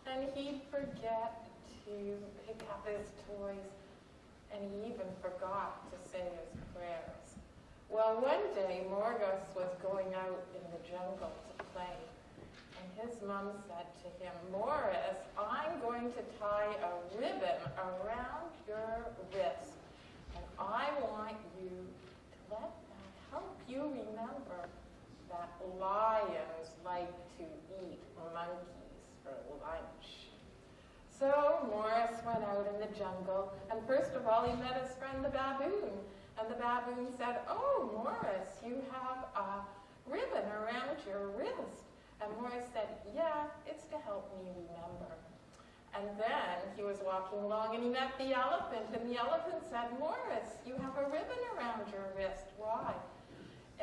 And he'd forget to pick up his toys, and he even forgot to say his prayers. Well, one day, Morgus was going out in the jungle to play, and his mom said to him, Morris, I'm going to tie a ribbon around your wrist, and I want you to let that help you remember that lions like to eat monkeys for lunch. So Morris went out in the jungle, and first of all he met his friend the baboon. And the baboon said, oh, Morris, you have a ribbon around your wrist. And Morris said, yeah, it's to help me remember. And then he was walking along and he met the elephant, and the elephant said, Morris, you have a ribbon around your wrist. Why?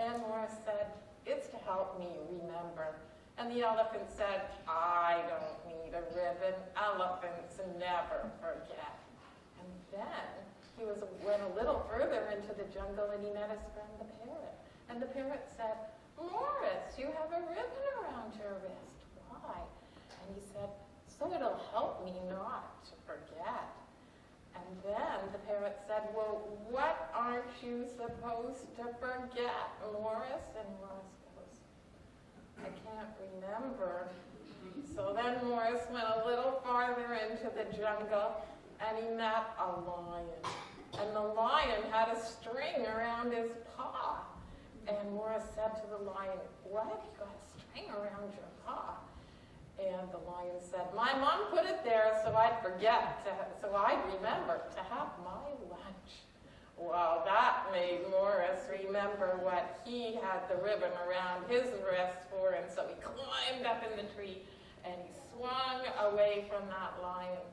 And Morris said, it's to help me remember. And the elephant said, I don't need a ribbon. Elephants never forget. And then he went a little further into the jungle and he met his friend the parrot. And the parrot said, Morris, you have a ribbon around your wrist. Why? And he said, so it'll help me not to forget. And then the parrot said, well, what aren't you supposed to forget, Morris? And Morris goes, I can't remember. So then Morris went a little farther into the jungle and he met a lion. And the lion had a string around his paw. And Morris said to the lion, what? You got a string around your paw? And the lion said, my mom put it there so I'd remember to have my lunch. Well, that made Morris remember what he had the ribbon around his wrist for, and so he climbed up in the tree and he swung away from that lion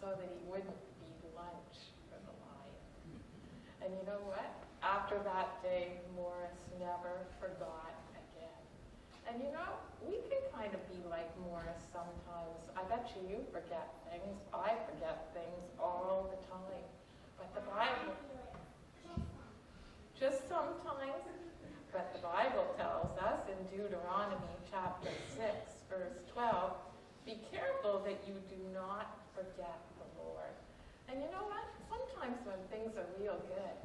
so that he wouldn't be lunch for the lion. And you know what? After that day, Morris never forgot again. And you know, we can kind of be like Morris sometimes. I bet you forget things. I forget things all the time. But the Bible, just sometimes, but the Bible tells us in Deuteronomy chapter 6, verse 12, be careful that you do not forget the Lord. And you know what? Sometimes when things are real good,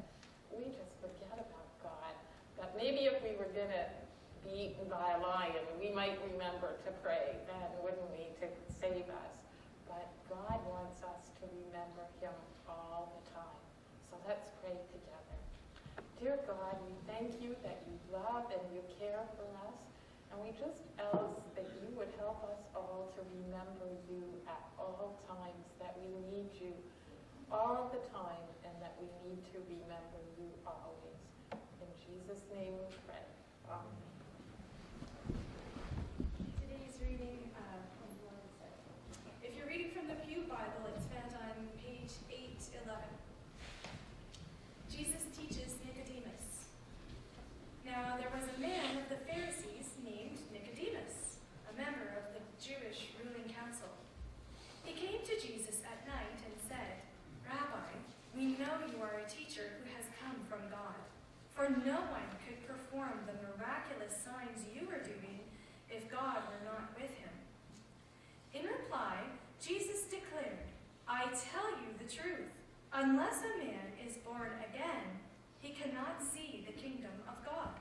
we just forget about God. But maybe if we were going to be eaten by a lion, we might remember to pray then, wouldn't we, to save us. But God wants us to remember him all the time. So let's pray together. Dear God, we thank you that you love and you care for us. And we just ask that you would help us all to remember you at all times, that we need you all the time, and that we need to remember you always. In Jesus' name we pray. Amen. Today's reading, if you're reading from the Pew Bible, it's found on page 811. Jesus teaches Nicodemus. Now there was a man of the Pharisees named Nicodemus, a member of the Jewish ruling council. He came to Jesus at night and said, Rabbi, we know you are a teacher who has come from God, for no one could perform the miraculous signs you are doing if God were not with him. In reply, Jesus declared, I tell you the truth, unless a man is born again, he cannot see the kingdom of God.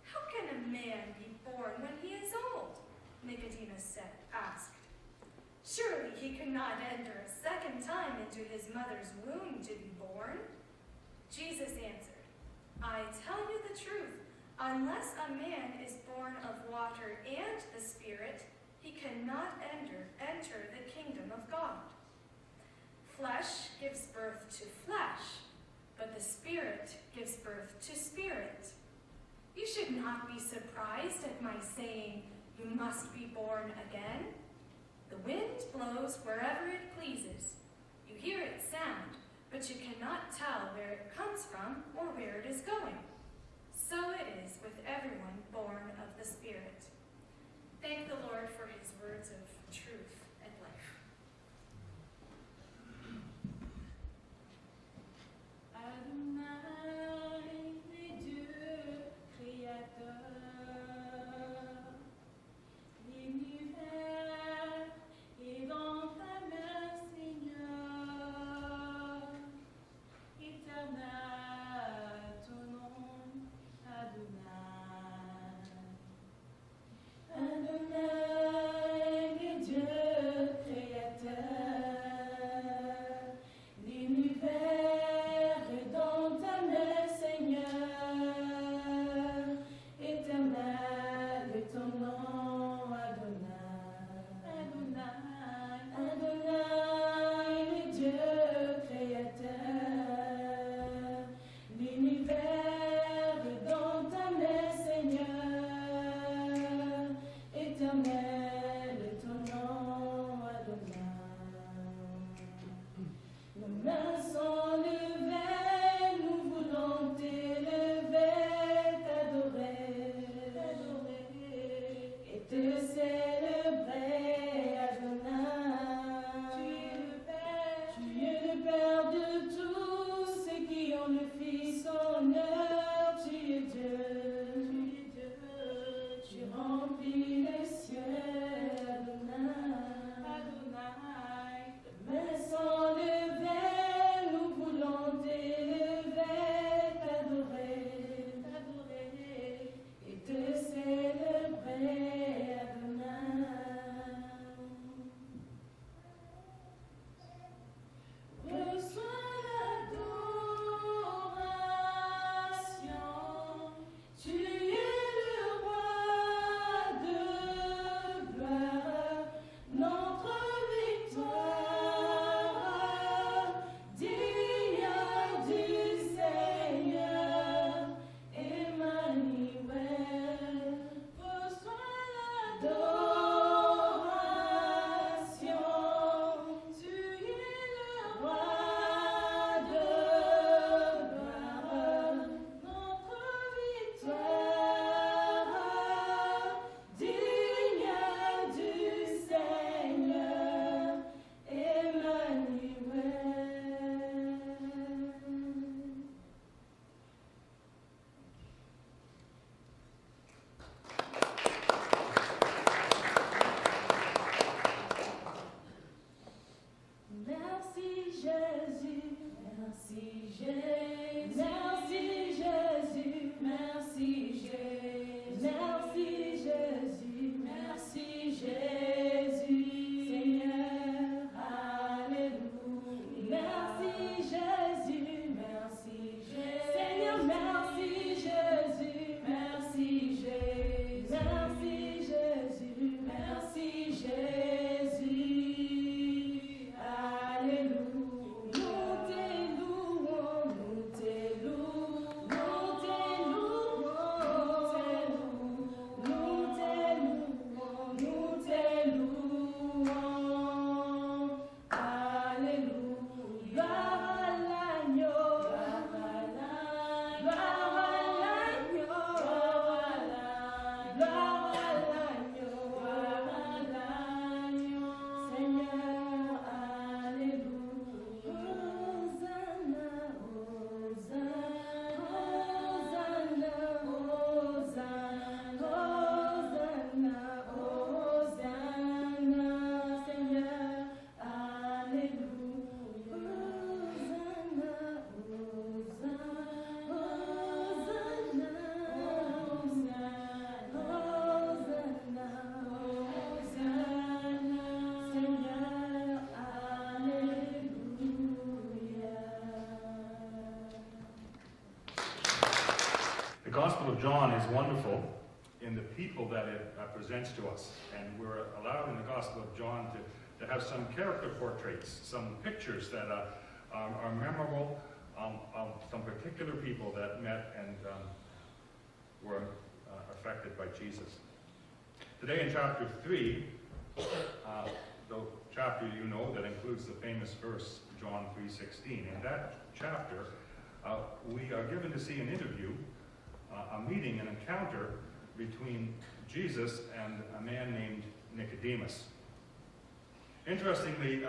How can a man be born when he is old? Nicodemus asked. Surely he cannot enter a second time into his mother's womb to be born. Jesus answered, I tell you the truth, unless a man is born of water and the Spirit, he cannot enter the kingdom of God. Flesh gives birth to flesh, but the Spirit gives birth to spirit. You should not be surprised at my saying, you must be born again. The wind blows wherever it pleases. You hear its sound, but you cannot tell where it comes from or where it is going. So it is with everyone born of the Spirit. Thank the Lord for his words of truth and life. Adonai, Dieu créateur, l'univers et Gospel of John is wonderful in the people that it presents to us. And we're allowed in the Gospel of John to have some character portraits, some pictures that are memorable of some particular people that met and were affected by Jesus. Today in chapter 3, the chapter you know that includes the famous verse, John 3:16. In that chapter, we are given to see an interview, a meeting, an encounter between Jesus and a man named Nicodemus. Interestingly,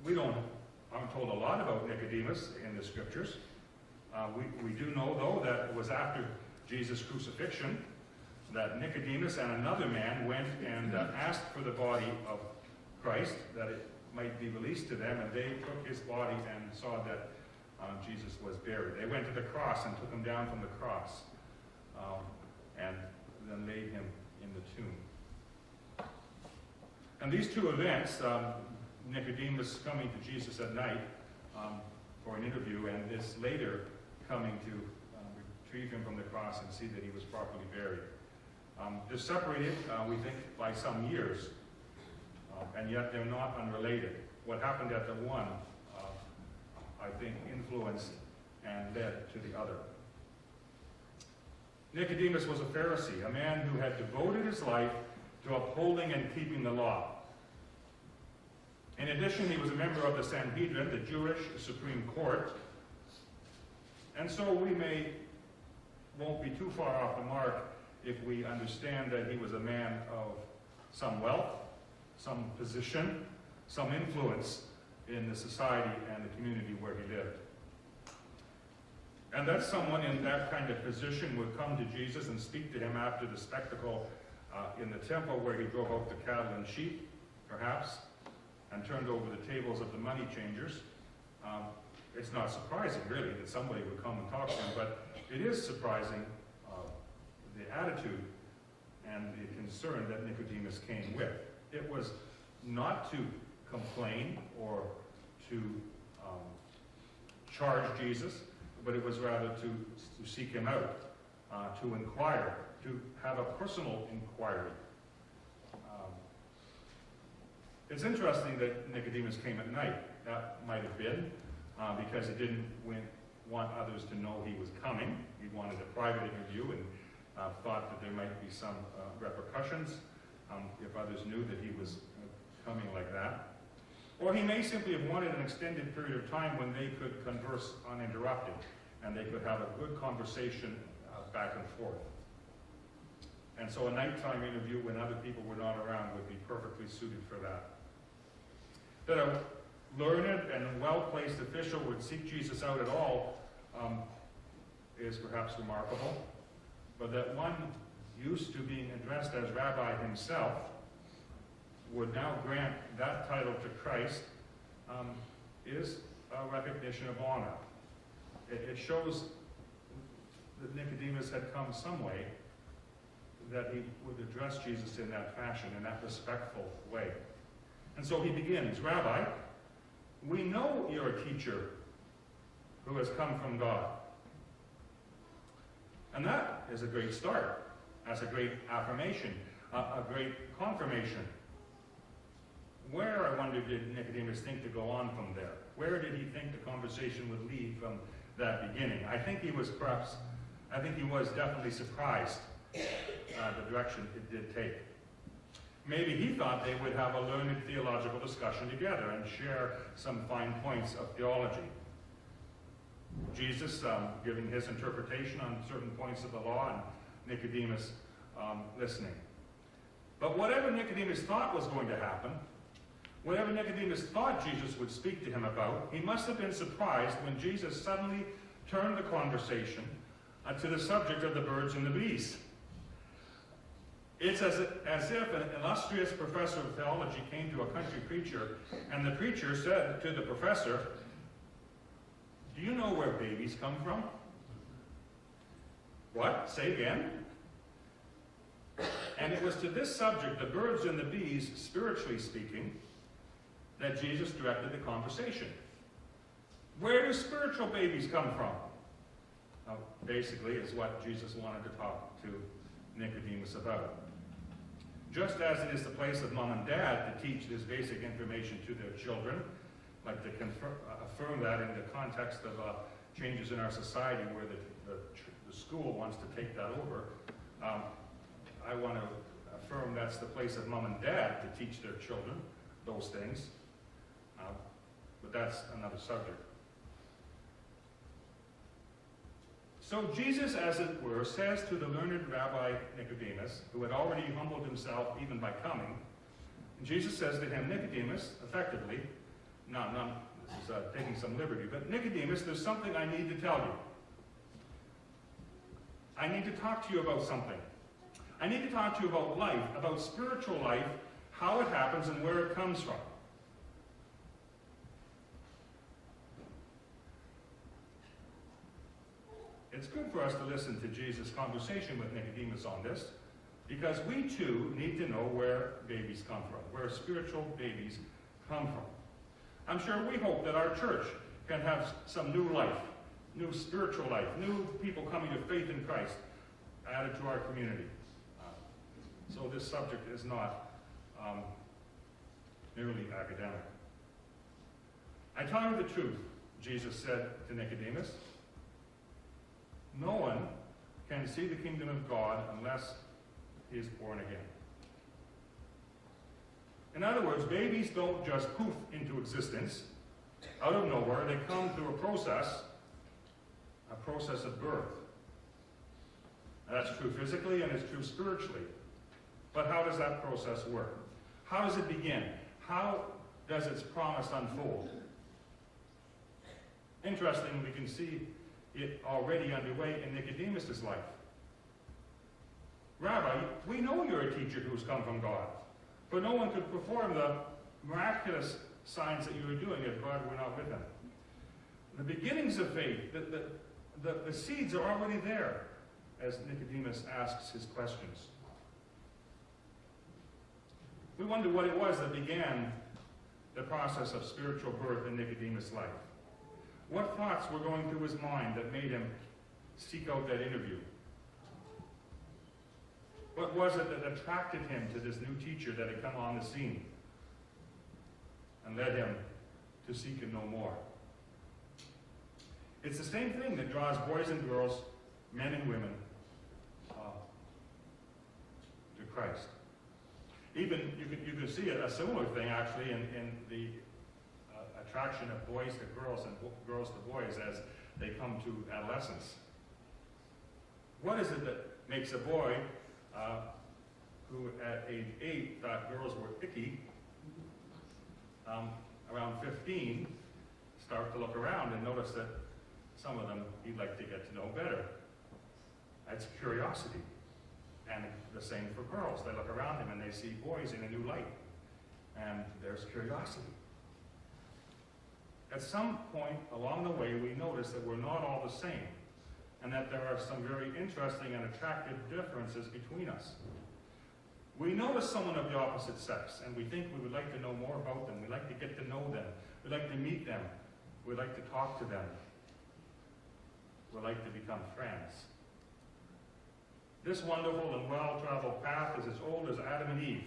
we aren't told a lot about Nicodemus in the scriptures. We do know, though, that it was after Jesus' crucifixion that Nicodemus and another man went and asked for the body of Christ, that it might be released to them, and they took his body and saw that Jesus was buried. They went to the cross and took him down from the cross, and then laid him in the tomb. And these two events, Nicodemus coming to Jesus at night for an interview, and this later coming to retrieve him from the cross and see that he was properly buried. They're separated, we think, by some years, and yet they're not unrelated. What happened at the one, I think, influenced and led to the other. Nicodemus was a Pharisee, a man who had devoted his life to upholding and keeping the law. In addition, he was a member of the Sanhedrin, the Jewish Supreme Court. And so we won't be too far off the mark if we understand that he was a man of some wealth, some position, some influence in the society and the community where he lived. And that someone in that kind of position would come to Jesus and speak to him after the spectacle in the temple where he drove out the cattle and sheep, perhaps, and turned over the tables of the money changers. It's not surprising, really, that somebody would come and talk to him, but it is surprising the attitude and the concern that Nicodemus came with. It was not to complain or to charge Jesus, but it was rather to seek him out, to inquire, to have a personal inquiry. It's interesting that Nicodemus came at night. That might have been because he didn't want others to know he was coming. He wanted a private interview and thought that there might be some repercussions if others knew that he was coming like that. Or he may simply have wanted an extended period of time when they could converse uninterrupted and they could have a good conversation back and forth. And so a nighttime interview when other people were not around would be perfectly suited for that. That a learned and well-placed official would seek Jesus out at all is perhaps remarkable, but that one used to being addressed as rabbi himself would now grant that title to Christ is a recognition of honor. It shows that Nicodemus had come some way that he would address Jesus in that fashion, in that respectful way. And so he begins, Rabbi, we know you're a teacher who has come from God. And that is a great start. That's a great affirmation, a great confirmation. Where, I wonder, did Nicodemus think to go on from there? Where did he think the conversation would lead from that beginning? I think he was definitely surprised the direction it did take. Maybe he thought they would have a learned theological discussion together and share some fine points of theology. Jesus giving his interpretation on certain points of the law, and Nicodemus listening. But whatever Nicodemus thought was going to happen, whatever Nicodemus thought Jesus would speak to him about, he must have been surprised when Jesus suddenly turned the conversation to the subject of the birds and the bees. It's as if an illustrious professor of theology came to a country preacher, and the preacher said to the professor, do you know where babies come from? What? Say again? And it was to this subject, the birds and the bees, spiritually speaking, that Jesus directed the conversation. Where do spiritual babies come from? basically is what Jesus wanted to talk to Nicodemus about. Just as it is the place of mom and dad to teach this basic information to their children, like to affirm that in the context of changes in our society where the school wants to take that over, I want to affirm that's the place of mom and dad to teach their children those things. But that's another subject. So Jesus, as it were, says to the learned Rabbi Nicodemus, who had already humbled himself even by coming, Jesus says to him, Nicodemus, effectively, this is taking some liberty, but Nicodemus, there's something I need to tell you. I need to talk to you about something. I need to talk to you about life, about spiritual life, how it happens and where it comes from. It's good for us to listen to Jesus' conversation with Nicodemus on this, because we too need to know where babies come from, where spiritual babies come from. I'm sure we hope that our church can have some new life, new spiritual life, new people coming to faith in Christ added to our community. So this subject is not merely academic. I tell you the truth, Jesus said to Nicodemus. No one can see the kingdom of God unless he is born again. In other words, babies don't just poof into existence out of nowhere. They come through a process of birth. That's true physically and it's true spiritually. But how does that process work? How does it begin? How does its promise unfold? Interesting, we can see it already underway in Nicodemus' life. Rabbi, we know you're a teacher who's come from God, but no one could perform the miraculous signs that you were doing if God were not with him. The beginnings of faith, the seeds are already there as Nicodemus asks his questions. We wonder what it was that began the process of spiritual birth in Nicodemus' life. What thoughts were going through his mind that made him seek out that interview? What was it that attracted him to this new teacher that had come on the scene and led him to seek and know more? It's the same thing that draws boys and girls, men and women, to Christ. Even, you can see a similar thing actually in the attraction of boys to girls and girls to boys as they come to adolescence. What is it that makes a boy who at age 8 thought girls were icky, around 15, start to look around and notice that some of them he'd like to get to know better? That's curiosity. And the same for girls. They look around them and they see boys in a new light. And there's curiosity. At some point along the way, we notice that we're not all the same, and that there are some very interesting and attractive differences between us. We notice someone of the opposite sex, and we think we would like to know more about them. We'd like to get to know them. We'd like to meet them. We'd like to talk to them. We'd like to become friends. This wonderful and well-traveled path is as old as Adam and Eve,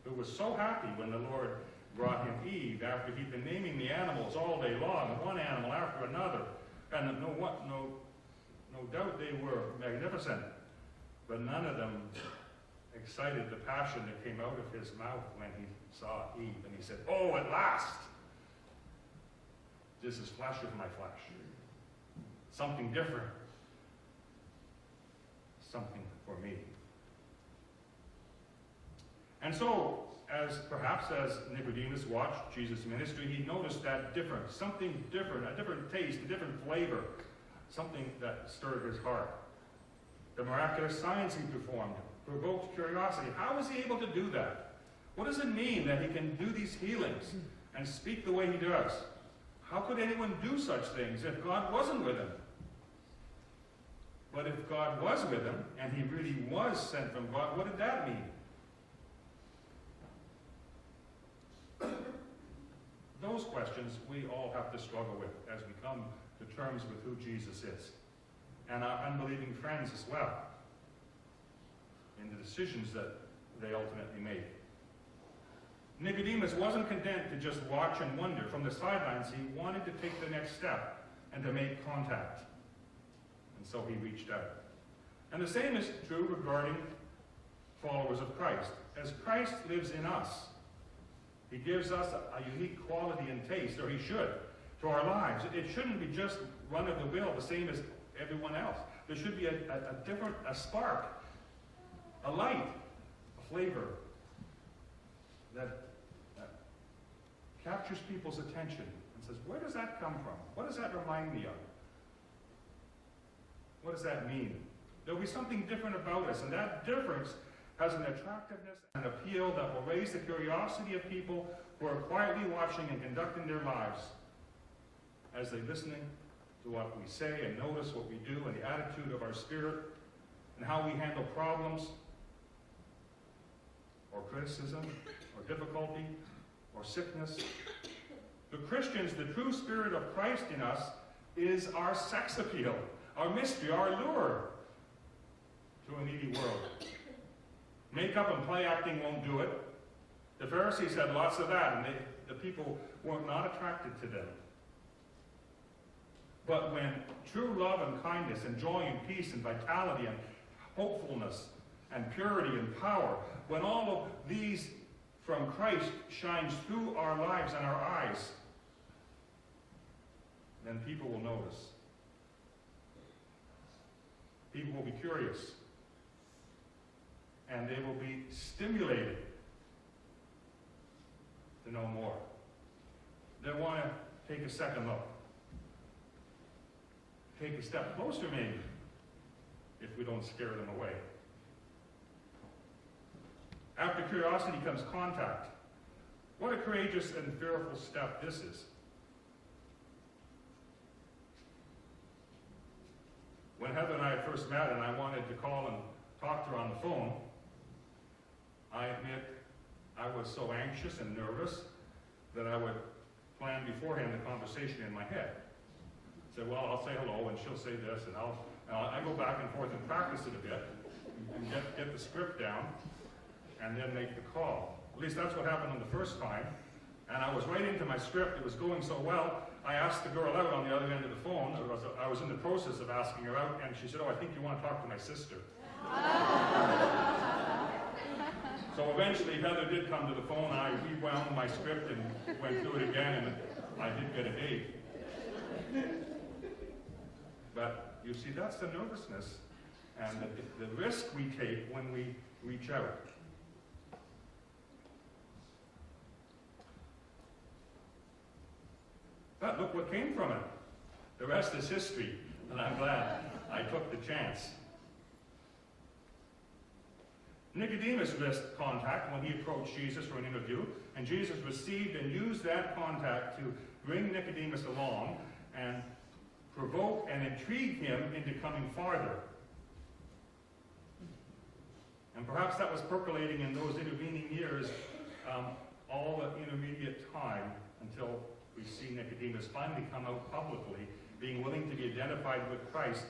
who was so happy when the Lord brought him Eve after he'd been naming the animals all day long, one animal after another. And no doubt they were magnificent, but none of them excited the passion that came out of his mouth when he saw Eve. And he said, "Oh, at last! This is flesh of my flesh. Something different. Something for me." And so, perhaps as Nicodemus watched Jesus' ministry, he noticed that difference, something different, a different taste, a different flavor, something that stirred his heart. The miraculous signs he performed provoked curiosity. How was he able to do that? What does it mean that he can do these healings and speak the way he does? How could anyone do such things if God wasn't with him? But if God was with him, and he really was sent from God, what did that mean? Those those questions we all have to struggle with as we come to terms with who Jesus is. And our unbelieving friends as well, in the decisions that they ultimately made. Nicodemus wasn't content to just watch and wonder from the sidelines. He wanted to take the next step and to make contact. And so he reached out. And the same is true regarding followers of Christ. As Christ lives in us, he gives us a unique quality and taste, or he should, to our lives. It shouldn't be just run-of-the-mill, the same as everyone else. There should be a spark, a light, a flavor that captures people's attention and says, where does that come from? What does that remind me of? What does that mean? There'll be something different about us, and that difference has an attractiveness and appeal that will raise the curiosity of people who are quietly watching and conducting their lives as they're listening to what we say and notice what we do and the attitude of our spirit and how we handle problems or criticism or difficulty or sickness. The Christians, the true spirit of Christ in us is our sex appeal, our mystery, our lure to a needy world. Makeup and play acting won't do it. The Pharisees had lots of that, and the people were not attracted to them. But when true love and kindness and joy and peace and vitality and hopefulness and purity and power, when all of these from Christ shines through our lives and our eyes, then people will notice. People will be curious. And they will be stimulated to know more. They want to take a second look. Take a step closer, maybe, if we don't scare them away. After curiosity comes contact. What a courageous and fearful step this is. When Heather and I had first met and I wanted to call and talk to her on the phone, I admit I was so anxious and nervous that I would plan beforehand the conversation in my head. Say, well, I'll say hello, and she'll say this, and I go back and forth and practice it a bit, and get the script down, and then make the call. At least that's what happened on the first time. And I was right into my script. It was going so well. I asked the girl out on the other end of the phone. I was in the process of asking her out, and she said, oh, I think you want to talk to my sister. So eventually, Heather did come to the phone. I rewound my script and went through it again, and I did get a date. But you see, that's the nervousness and the risk we take when we reach out. But look what came from it. The rest is history, and I'm glad I took the chance. Nicodemus risked contact when he approached Jesus for an interview, and Jesus received and used that contact to bring Nicodemus along and provoke and intrigue him into coming farther. And perhaps that was percolating in those intervening years, all the intermediate time until we see Nicodemus finally come out publicly, being willing to be identified with Christ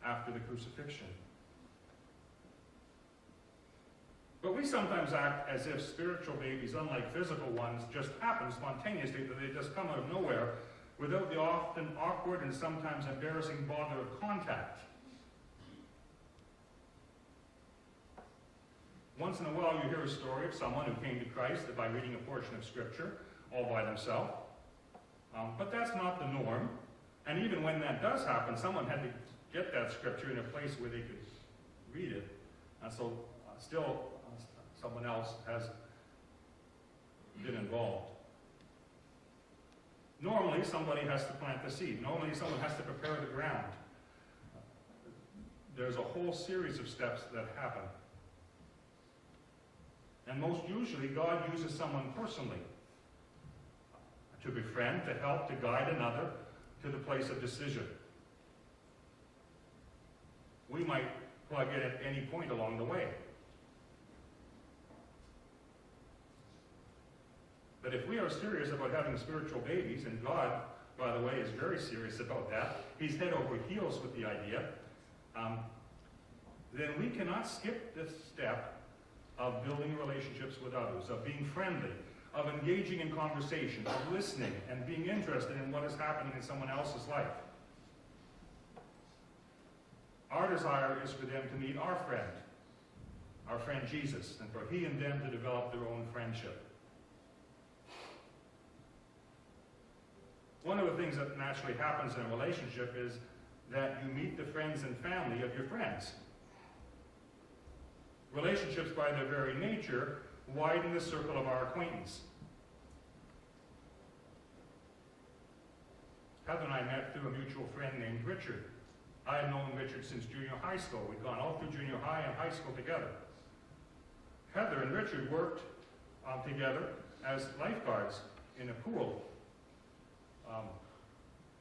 after the crucifixion. But we sometimes act as if spiritual babies, unlike physical ones, just happen spontaneously, that they just come out of nowhere without the often awkward and sometimes embarrassing bother of contact. Once in a while you hear a story of someone who came to Christ by reading a portion of Scripture all by themselves. But that's not the norm. And even when that does happen, someone had to get that Scripture in a place where they could read it. And so still someone else has been involved. Normally, somebody has to plant the seed. Normally, someone has to prepare the ground. There's a whole series of steps that happen. And most usually, God uses someone personally to befriend, to help, to guide another to the place of decision. We might plug in at any point along the way. But if we are serious about having spiritual babies, and God, by the way, is very serious about that, he's head over heels with the idea, then we cannot skip this step of building relationships with others, of being friendly, of engaging in conversation, of listening, and being interested in what is happening in someone else's life. Our desire is for them to meet our friend Jesus, and for he and them to develop their own friendship. One of the things that naturally happens in a relationship is that you meet the friends and family of your friends. Relationships, by their very nature, widen the circle of our acquaintance. Heather and I met through a mutual friend named Richard. I had known Richard since junior high school. We'd gone all through junior high and high school together. Heather and Richard worked together as lifeguards in a pool.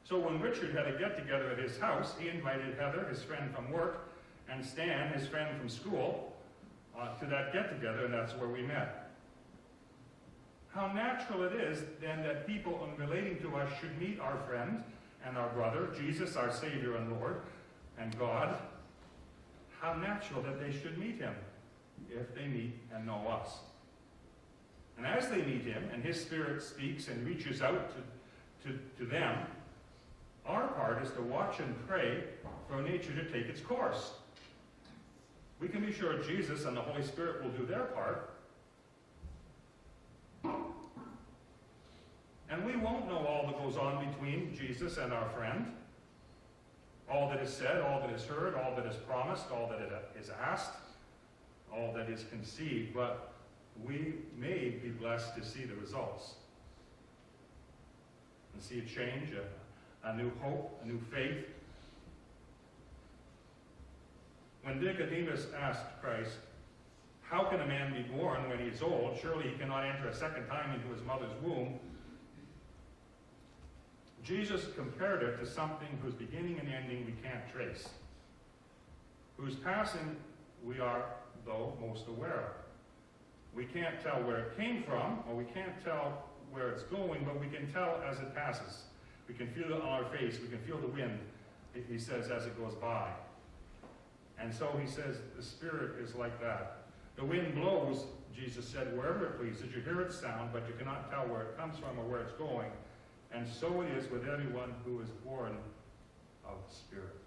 So when Richard had a get-together at his house, he invited Heather, his friend from work, and Stan, his friend from school, to that get-together, and that's where we met. How natural it is, then, that people in relating to us should meet our friend and our brother, Jesus, our Savior and Lord, and God. How natural that they should meet him if they meet and know us. And as they meet him, and his Spirit speaks and reaches out to them, our part is to watch and pray for nature to take its course. We can be sure Jesus and the Holy Spirit will do their part. And we won't know all that goes on between Jesus and our friend. All that is said, all that is heard, all that is promised, all that is asked, all that is conceived. But we may be blessed to see the results. And see a change, a new hope, a new faith. When Nicodemus asked Christ, "How can a man be born when he is old? Surely he cannot enter a second time into his mother's womb." Jesus compared it to something whose beginning and ending we can't trace, whose passing we are, though, most aware of. We can't tell where it came from, or we can't tell where it's going, but we can tell as it passes. We can feel it on our face. We can feel the wind, he says, as it goes by. And so he says the Spirit is like that. The wind blows, Jesus said, wherever it pleases. You hear its sound, but you cannot tell where it comes from or where it's going. And so it is with everyone who is born of the Spirit.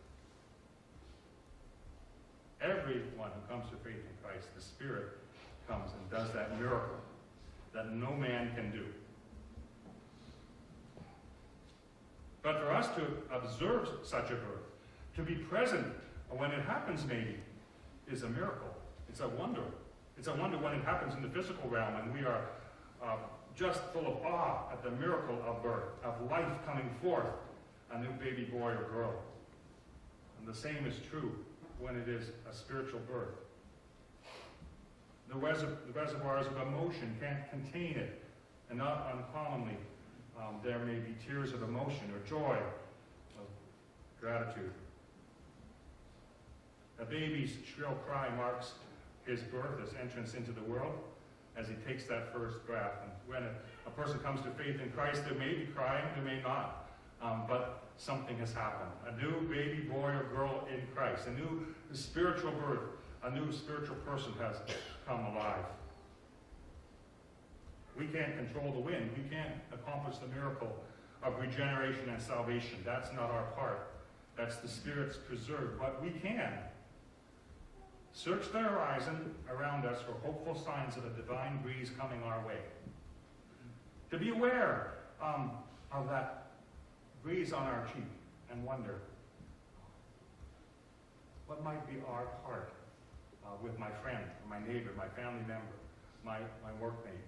Everyone who comes to faith in Christ, the Spirit comes and does that miracle that no man can do. But for us to observe such a birth, to be present when it happens maybe, is a miracle. It's a wonder. It's a wonder when it happens in the physical realm, and we are just full of awe at the miracle of birth, of life coming forth, a new baby boy or girl. And the same is true when it is a spiritual birth. The reservoirs of emotion can't contain it, and not uncommonly there may be tears of emotion or joy, of gratitude. A baby's shrill cry marks his birth, his entrance into the world, as he takes that first breath. And when a person comes to faith in Christ, there may be crying, there may not, but something has happened. A new baby boy or girl in Christ, a new spiritual birth, a new spiritual person has come alive. We can't control the wind. We can't accomplish the miracle of regeneration and salvation. That's not our part. That's the Spirit's preserve. But we can search the horizon around us for hopeful signs of a divine breeze coming our way. To be aware of that breeze on our cheek and wonder, what might be our part with my friend, my neighbor, my family member, my workmate.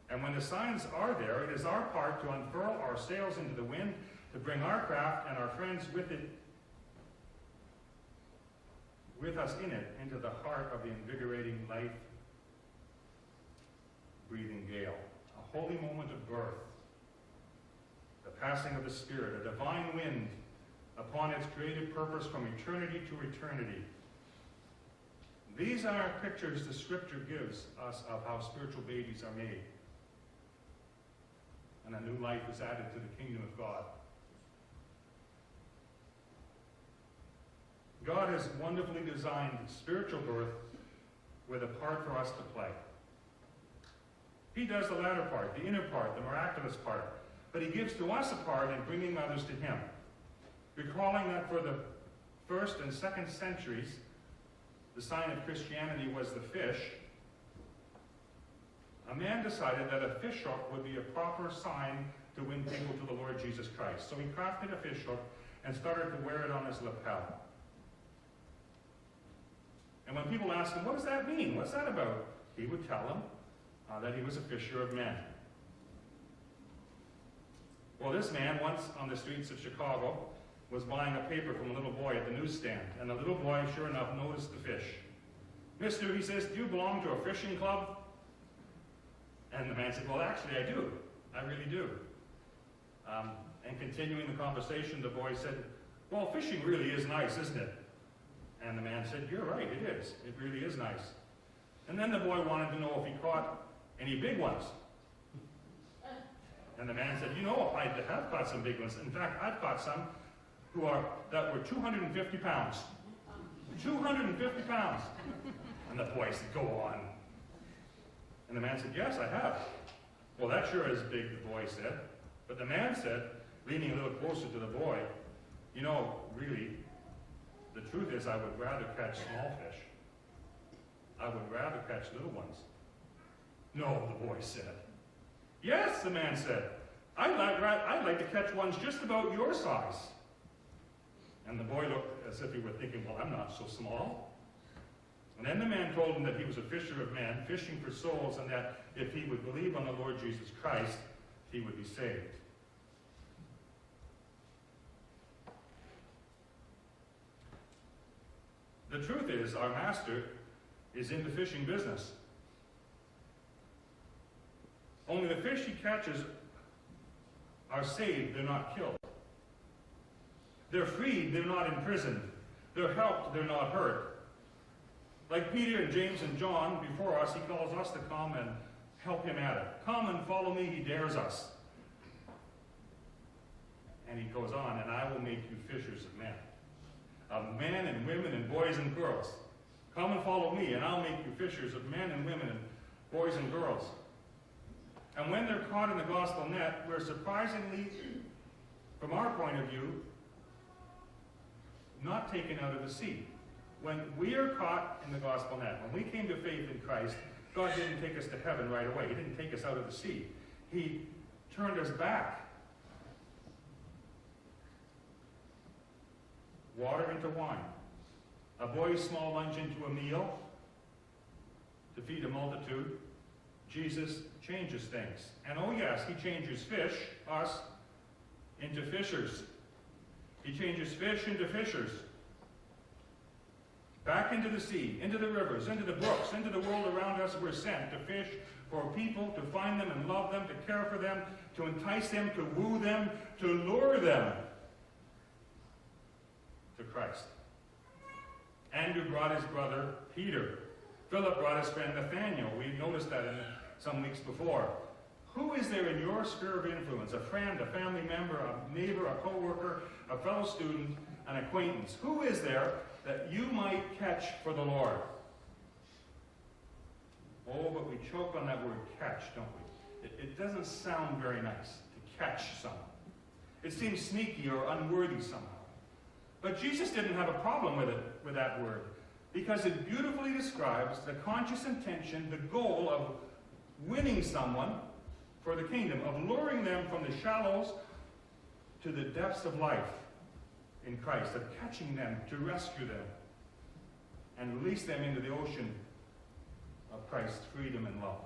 And when the signs are there, it is our part to unfurl our sails into the wind, to bring our craft and our friends with us in it, into the heart of the invigorating, life-breathing gale. A holy moment of birth, the passing of the Spirit, a divine wind upon its creative purpose from eternity to eternity. These are pictures the Scripture gives us of how spiritual babies are made. and a new life is added to the kingdom of God. God has wonderfully designed spiritual birth with a part for us to play. He does the latter part, the inner part, the miraculous part. But he gives to us a part in bringing others to him. Recalling that for the 1st and 2nd centuries, the sign of Christianity was the fish, a man decided that a fish hook would be a proper sign to win people to the Lord Jesus Christ. So he crafted a fish hook and started to wear it on his lapel. And when people asked him, what does that mean? What's that about? He would tell them that he was a fisher of men. Well, this man, once on the streets of Chicago, was buying a paper from a little boy at the newsstand. And the little boy, sure enough, noticed the fish. Mister, he says, do you belong to a fishing club? And the man said, well, actually, I do. I really do. And continuing the conversation, the boy said, well, fishing really is nice, isn't it? And the man said, you're right, it is. It really is nice. And then the boy wanted to know if he caught any big ones. And the man said, you know, I have caught some big ones. In fact, I've caught some that were 250 pounds. 250 pounds. And the boy said, go on. And the man said, yes, I have. Well, that sure is big, the boy said. But the man said, leaning a little closer to the boy, you know, really, the truth is I would rather catch small fish. I would rather catch little ones. No, the boy said. Yes, the man said. I'd like to catch ones just about your size. And the boy looked as if he were thinking, well, I'm not so small. And then the man told him that he was a fisher of men, fishing for souls, and that if he would believe on the Lord Jesus Christ, he would be saved. The truth is, our master is in the fishing business. Only the fish he catches are saved, they're not killed. They're freed, they're not imprisoned. They're helped, they're not hurt. Like Peter and James and John before us, he calls us to come and help him at it. Come and follow me, he dares us. And he goes on, and I will make you fishers of men. Of men and women and boys and girls. Come and follow me, and I'll make you fishers of men and women and boys and girls. And when they're caught in the gospel net, we're surprisingly, from our point of view, not taken out of the sea. When we are caught in the gospel net, when we came to faith in Christ, God didn't take us to heaven right away. He didn't take us out of the sea. He turned us back. Water into wine. A boy's small lunch into a meal to feed a multitude. Jesus changes things. And oh yes, he changes fish, us, into fishers. He changes fish into fishers. Back into the sea, into the rivers, into the brooks, into the world around us, we're sent to fish for people, to find them and love them, to care for them, to entice them, to woo them, to lure them to Christ. Andrew brought his brother Peter. Philip brought his friend Nathaniel. We noticed that in some weeks before. Who is there in your sphere of influence? A friend, a family member, a neighbor, a co-worker, a fellow student, an acquaintance. Who is there that you might catch for the Lord? Oh, but we choke on that word catch, don't we? It doesn't sound very nice to catch someone. It seems sneaky or unworthy somehow. But Jesus didn't have a problem with that word, because it beautifully describes the conscious intention, the goal of winning someone for the kingdom, of luring them from the shallows to the depths of life in Christ, of catching them to rescue them and release them into the ocean of Christ's freedom and love.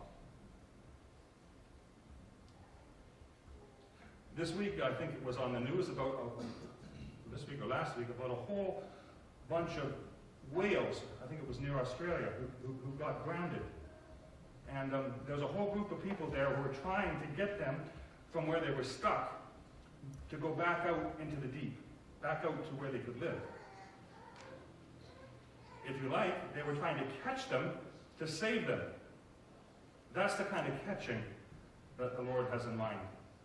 This week, I think it was on the news this week or last week, about a whole bunch of whales, I think it was near Australia, who got grounded. And there's a whole group of people there who were trying to get them from where they were stuck to go back out into the deep, back out to where they could live. If you like, they were trying to catch them to save them. That's the kind of catching that the Lord has in mind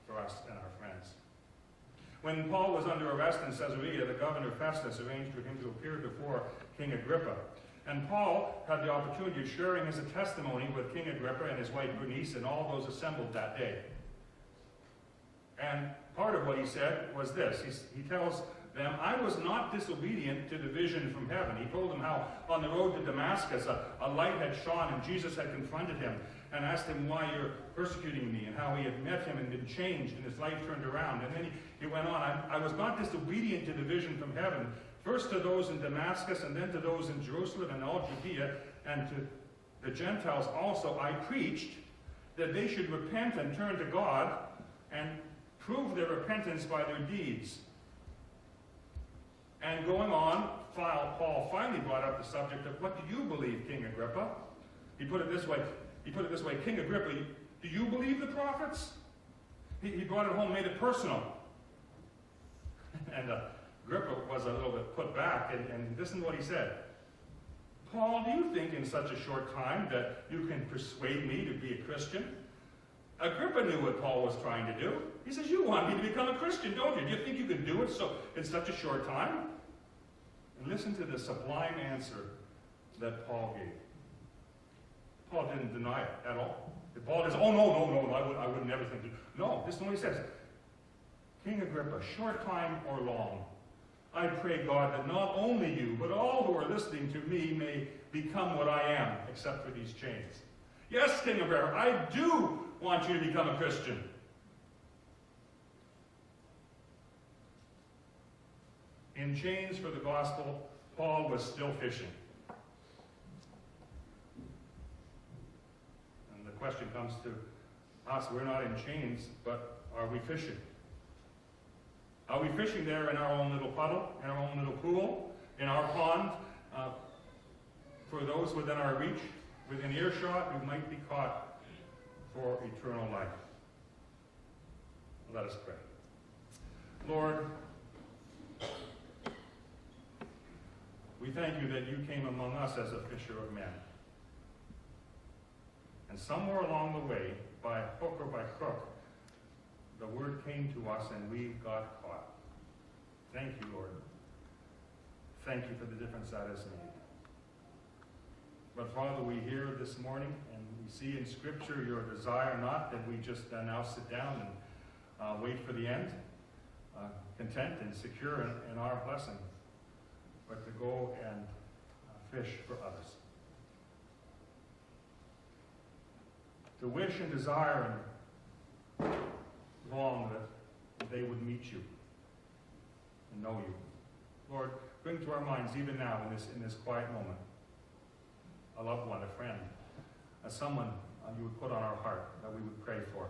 for us and our friends. When Paul was under arrest in Caesarea, the governor Festus arranged for him to appear before King Agrippa. And Paul had the opportunity of sharing his testimony with King Agrippa and his wife Bernice and all those assembled that day. And part of what he said was this. He tells them, I was not disobedient to the vision from heaven. He told them how on the road to Damascus a light had shone and Jesus had confronted him and asked him why you're persecuting me, and how he had met him and been changed and his life turned around. And then he went on, I was not disobedient to the vision from heaven, first to those in Damascus and then to those in Jerusalem and all Judea and to the Gentiles also. I preached that they should repent and turn to God and prove their repentance by their deeds. And going on, Paul finally brought up the subject of, what do you believe, King Agrippa? He put it this way, King Agrippa, do you believe the prophets? He brought it home, made it personal. And Agrippa was a little bit put back, and listen to what he said. Paul, do you think in such a short time that you can persuade me to be a Christian? Agrippa knew what Paul was trying to do. He says, you want me to become a Christian, don't you? Do you think you can do it in such a short time? And listen to the sublime answer that Paul gave. Paul didn't deny it at all. If Paul says, oh, no, I would never think to. No, this is what he says. King Agrippa, short time or long, I pray God that not only you, but all who are listening to me may become what I am, except for these chains. Yes, King Agrippa, I do want you to become a Christian. In chains for the gospel, Paul was still fishing. And the question comes to us, we're not in chains, but are we fishing? Are we fishing there in our own little puddle, in our own little pool, in our pond, for those within our reach, within earshot, who might be caught for eternal life? Let us pray. Lord, we thank you that you came among us as a fisher of men. And somewhere along the way, by hook or by crook, the word came to us and we got caught. Thank you, Lord. Thank you for the difference that has made. But Father, we hear this morning and we see in Scripture your desire not that we just now sit down and wait for the end, content and secure in our blessing, but to go and fish for others. To wish and desire and long that they would meet you and know you. Lord, bring to our minds even now in this quiet moment a loved one, a friend, someone you would put on our heart that we would pray for.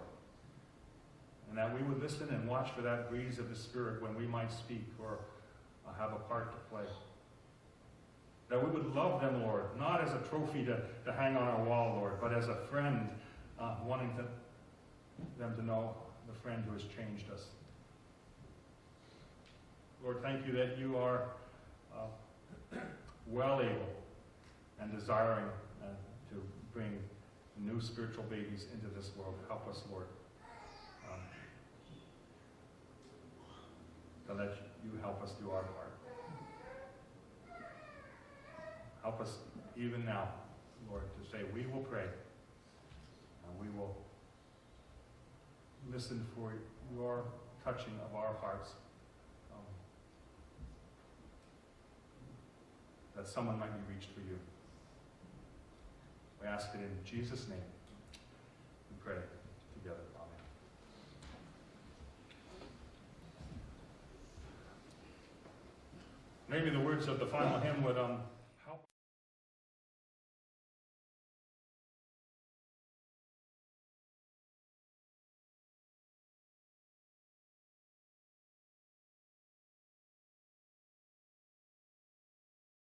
And that we would listen and watch for that breeze of the Spirit when we might speak or have a part to play. That we would love them, Lord, not as a trophy to hang on our wall, Lord, but as a friend wanting them to know the friend who has changed us. Lord, thank you that you are well able and desiring to bring new spiritual babies into this world. Help us, Lord. To let you help us do our part. Help us even now, Lord, to say we will pray and we will listen for your touching of our hearts, that someone might be reached for you. We ask it in Jesus' name. We pray together. Amen. Maybe the words of the final hymn would